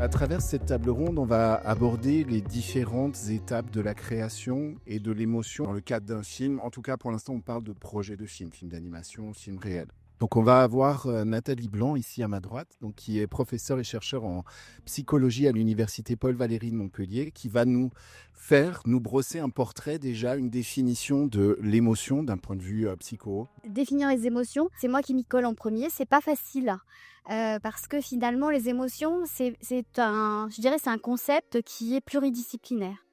À travers cette table ronde, on va aborder les différentes étapes de la création et de l'émotion dans le cadre d'un film. En tout cas, pour l'instant, on parle de projet de film d'animation, film réel. Donc, on va avoir Nathalie Blanc ici à ma droite, donc, qui est professeure et chercheur en psychologie à l'université Paul Valéry de Montpellier, qui va nous brosser un portrait, déjà une définition de l'émotion d'un point de vue psycho. Définir les émotions, c'est moi qui m'y colle en premier, c'est pas facile. Parce que finalement les émotions, c'est un concept qui est pluridisciplinaire.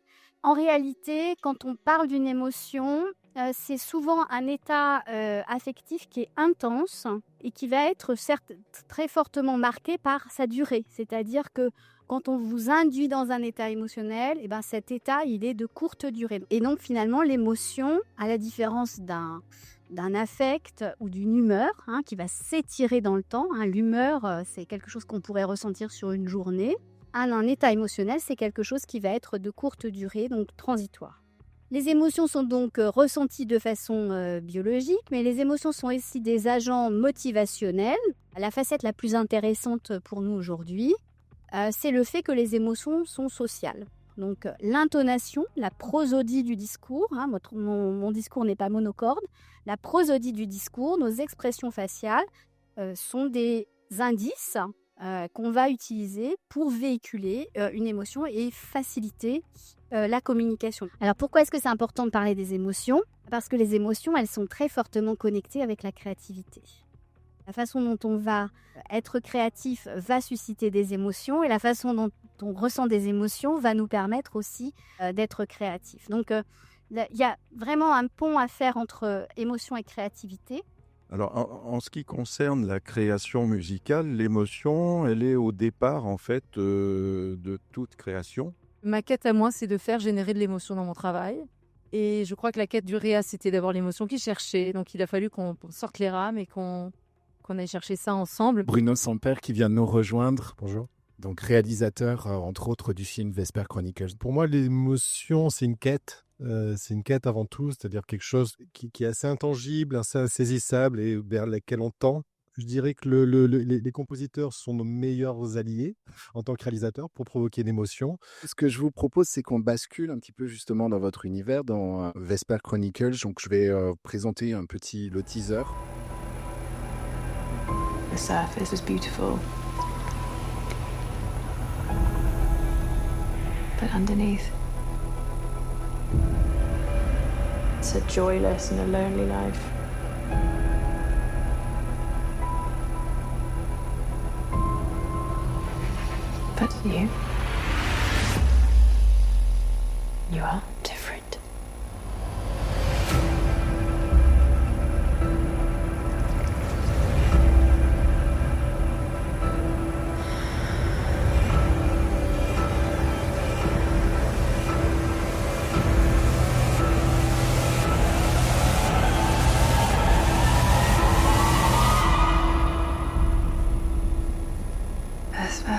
En réalité, quand on parle d'une émotion, c'est souvent un état, affectif qui est intense et qui va être certes très fortement marqué par sa durée. C'est-à-dire que quand on vous induit dans un état émotionnel, et ben, cet état, il est de courte durée. Et donc finalement l'émotion, à la différence d'un affect ou d'une humeur, qui va s'étirer dans le temps, l'humeur, c'est quelque chose qu'on pourrait ressentir sur une journée. Un état émotionnel, c'est quelque chose qui va être de courte durée, donc transitoire. Les émotions sont donc ressenties de façon biologique, mais les émotions sont aussi des agents motivationnels. La facette la plus intéressante pour nous aujourd'hui, c'est le fait que les émotions sont sociales. Donc l'intonation, la prosodie du discours, mon discours n'est pas monocorde, la prosodie du discours, nos expressions faciales sont des indices qu'on va utiliser pour véhiculer une émotion et faciliter la communication. Alors pourquoi est-ce que c'est important de parler des émotions ? Parce que les émotions, elles sont très fortement connectées avec la créativité. La façon dont on va être créatif va susciter des émotions et la façon dont on ressent des émotions va nous permettre aussi d'être créatif. Donc il y a vraiment un pont à faire entre émotion et créativité. Alors, en ce qui concerne la création musicale, l'émotion, elle est au départ, en fait, de toute création. Ma quête à moi, c'est de faire générer de l'émotion dans mon travail. Et je crois que la quête du réa, c'était d'avoir l'émotion qu'il cherchait. Donc, il a fallu qu'on sorte les rames et qu'on aille chercher ça ensemble. Bruno Samper qui vient nous rejoindre. Bonjour. Donc réalisateur, entre autres, du film Vesper Chronicles. Pour moi, l'émotion, c'est une quête. C'est une quête avant tout, c'est-à-dire quelque chose qui est assez intangible, assez insaisissable et vers laquelle on tend. Je dirais que les compositeurs sont nos meilleurs alliés en tant que réalisateurs pour provoquer une émotion. Ce que je vous propose, c'est qu'on bascule un petit peu justement dans votre univers, dans Vesper Chronicles. Donc je vais présenter le teaser. The surface is beautiful. But underneath, it's a joyless and a lonely life. But you are different. Vesper,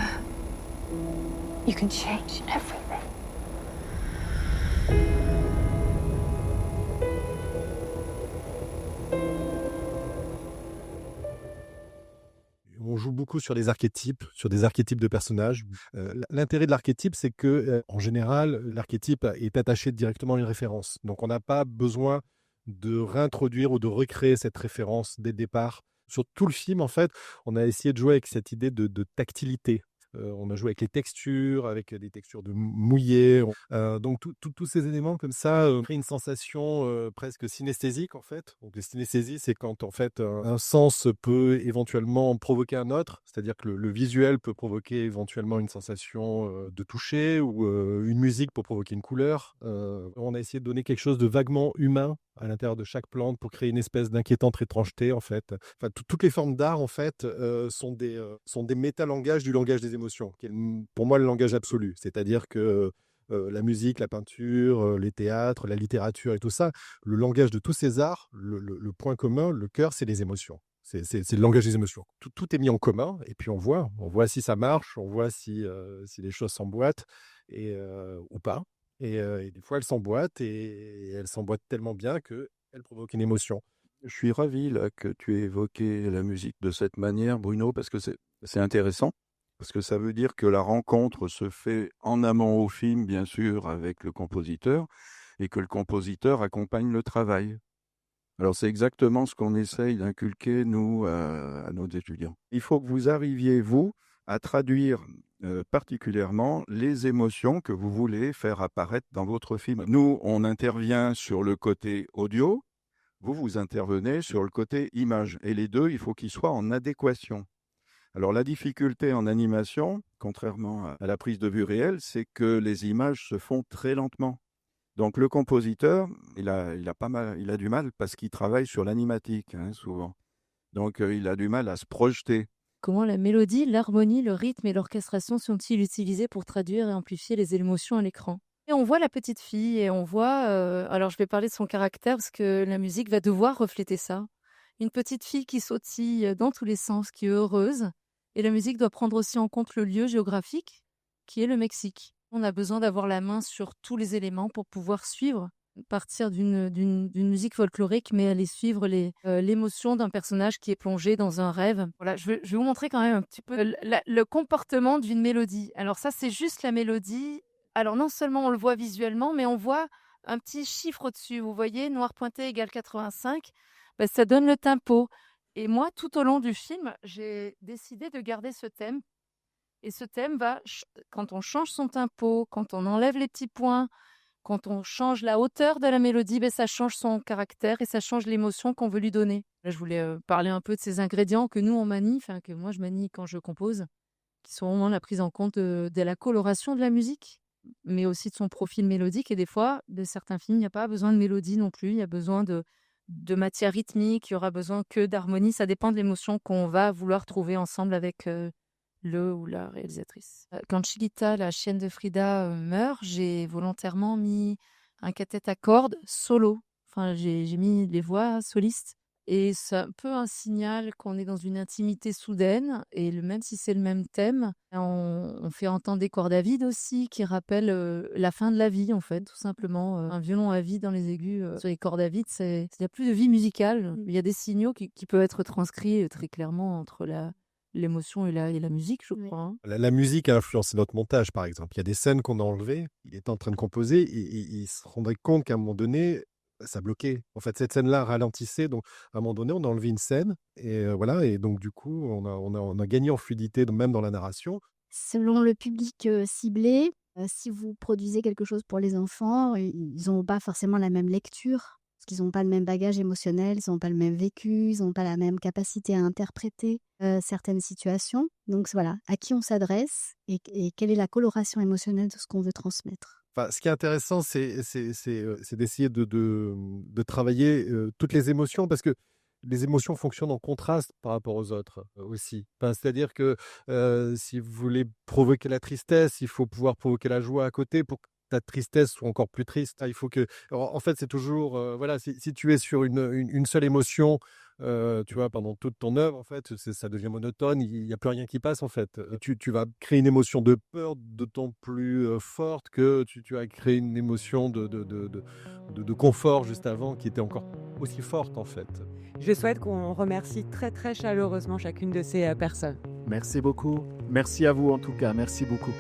you can change everything. On joue beaucoup sur des archétypes de personnages. L'intérêt de l'archétype, c'est que, en général, l'archétype est attaché directement à une référence. Donc, on n'a pas besoin de réintroduire ou de recréer cette référence dès le départ. Sur tout le film, en fait, on a essayé de jouer avec cette idée de tactilité. On a joué avec les textures, avec des textures de mouillé. Donc, tous ces éléments comme ça créent une sensation presque synesthésique, en fait. Donc, la synesthésie, c'est quand, en fait, un sens peut éventuellement provoquer un autre. C'est-à-dire que le visuel peut provoquer éventuellement une sensation de toucher ou une musique pour provoquer une couleur. On a essayé de donner quelque chose de vaguement humain à l'intérieur de chaque plante pour créer une espèce d'inquiétante étrangeté, en fait. Enfin, toutes les formes d'art, en fait, sont des métalangages du langage des émotions, qui est pour moi le langage absolu. C'est-à-dire que la musique, la peinture, les théâtres, la littérature et tout ça, le langage de tous ces arts, le point commun, le cœur, c'est les émotions. C'est le langage des émotions. Tout est mis en commun et puis on voit si ça marche, on voit si les choses s'emboîtent ou pas. Et des fois, elles s'emboîtent et elles s'emboîtent tellement bien qu'elles provoquent une émotion. Je suis ravi là, que tu aies évoqué la musique de cette manière, Bruno, parce que c'est intéressant. Parce que ça veut dire que la rencontre se fait en amont au film, bien sûr, avec le compositeur, et que le compositeur accompagne le travail. Alors c'est exactement ce qu'on essaye d'inculquer, nous, à nos étudiants. Il faut que vous arriviez, vous, à traduire particulièrement les émotions que vous voulez faire apparaître dans votre film. Nous, on intervient sur le côté audio, vous intervenez sur le côté image. Et les deux, il faut qu'ils soient en adéquation. Alors la difficulté en animation, contrairement à la prise de vue réelle, c'est que les images se font très lentement. Donc le compositeur, il a du mal parce qu'il travaille sur l'animatique, souvent. Donc il a du mal à se projeter. Comment la mélodie, l'harmonie, le rythme et l'orchestration sont-ils utilisés pour traduire et amplifier les émotions à l'écran? Et on voit la petite fille et on voit, alors je vais parler de son caractère parce que la musique va devoir refléter ça. Une petite fille qui sautille dans tous les sens, qui est heureuse. Et la musique doit prendre aussi en compte le lieu géographique, qui est le Mexique. On a besoin d'avoir la main sur tous les éléments pour pouvoir suivre, partir d'une musique folklorique, mais aller suivre l'émotion d'un personnage qui est plongé dans un rêve. Voilà, je vais vous montrer quand même un petit peu le comportement d'une mélodie. Alors ça, c'est juste la mélodie. Alors non seulement on le voit visuellement, mais on voit un petit chiffre au-dessus. Vous voyez, noir pointé égale 85. Ben, ça donne le tempo. Et moi, tout au long du film, j'ai décidé de garder ce thème. Et ce thème va, quand on change son tempo, quand on enlève les petits points, quand on change la hauteur de la mélodie, ben, ça change son caractère et ça change l'émotion qu'on veut lui donner. Là, je voulais parler un peu de ces ingrédients que nous, on manie, enfin que moi, je manie quand je compose, qui sont vraiment la prise en compte de la coloration de la musique, mais aussi de son profil mélodique. Et des fois, de certains films, il n'y a pas besoin de mélodie non plus, il y a besoin de matière rythmique, il y aura besoin que d'harmonie. Ça dépend de l'émotion qu'on va vouloir trouver ensemble avec le ou la réalisatrice. Quand Chiquita, la chienne de Frida, meurt, j'ai volontairement mis un quartet à cordes solo. Enfin, j'ai mis les voix solistes. Et c'est un peu un signal qu'on est dans une intimité soudaine. Et même si c'est le même thème, on fait entendre des cordes à vide aussi, qui rappellent la fin de la vie, en fait, tout simplement. Un violon à vide dans les aigus sur les cordes à vide, il n'y a plus de vie musicale. Il y a des signaux qui peuvent être transcrits très clairement entre l'émotion et la musique, je crois. Hein. La musique a influencé notre montage, par exemple. Il y a des scènes qu'on a enlevées, il était en train de composer, et il se rendait compte qu'à un moment donné, ça bloquait. En fait, cette scène-là ralentissait. Donc, à un moment donné, on a enlevé une scène. Et voilà. Et donc, du coup, on a gagné en fluidité, même dans la narration. Selon le public ciblé, si vous produisez quelque chose pour les enfants, ils n'ont pas forcément la même lecture, parce qu'ils n'ont pas le même bagage émotionnel, ils n'ont pas le même vécu, ils n'ont pas la même capacité à interpréter certaines situations. Donc voilà, à qui on s'adresse et quelle est la coloration émotionnelle de ce qu'on veut transmettre. Enfin, ce qui est intéressant, c'est d'essayer de travailler toutes les émotions, parce que les émotions fonctionnent en contraste par rapport aux autres aussi. Enfin, c'est-à-dire que si vous voulez provoquer la tristesse, il faut pouvoir provoquer la joie à côté pour que ta tristesse soit encore plus triste. Il faut que, en fait, c'est toujours, voilà, si tu es sur une seule émotion, tu vois, pendant toute ton œuvre, en fait, ça devient monotone, il n'y a plus rien qui passe, en fait. Tu vas créer une émotion de peur d'autant plus forte que tu vas créer une émotion de confort juste avant qui était encore aussi forte, en fait. Je souhaite qu'on remercie très très chaleureusement chacune de ces personnes. Merci beaucoup. Merci à vous en tout cas. Merci beaucoup.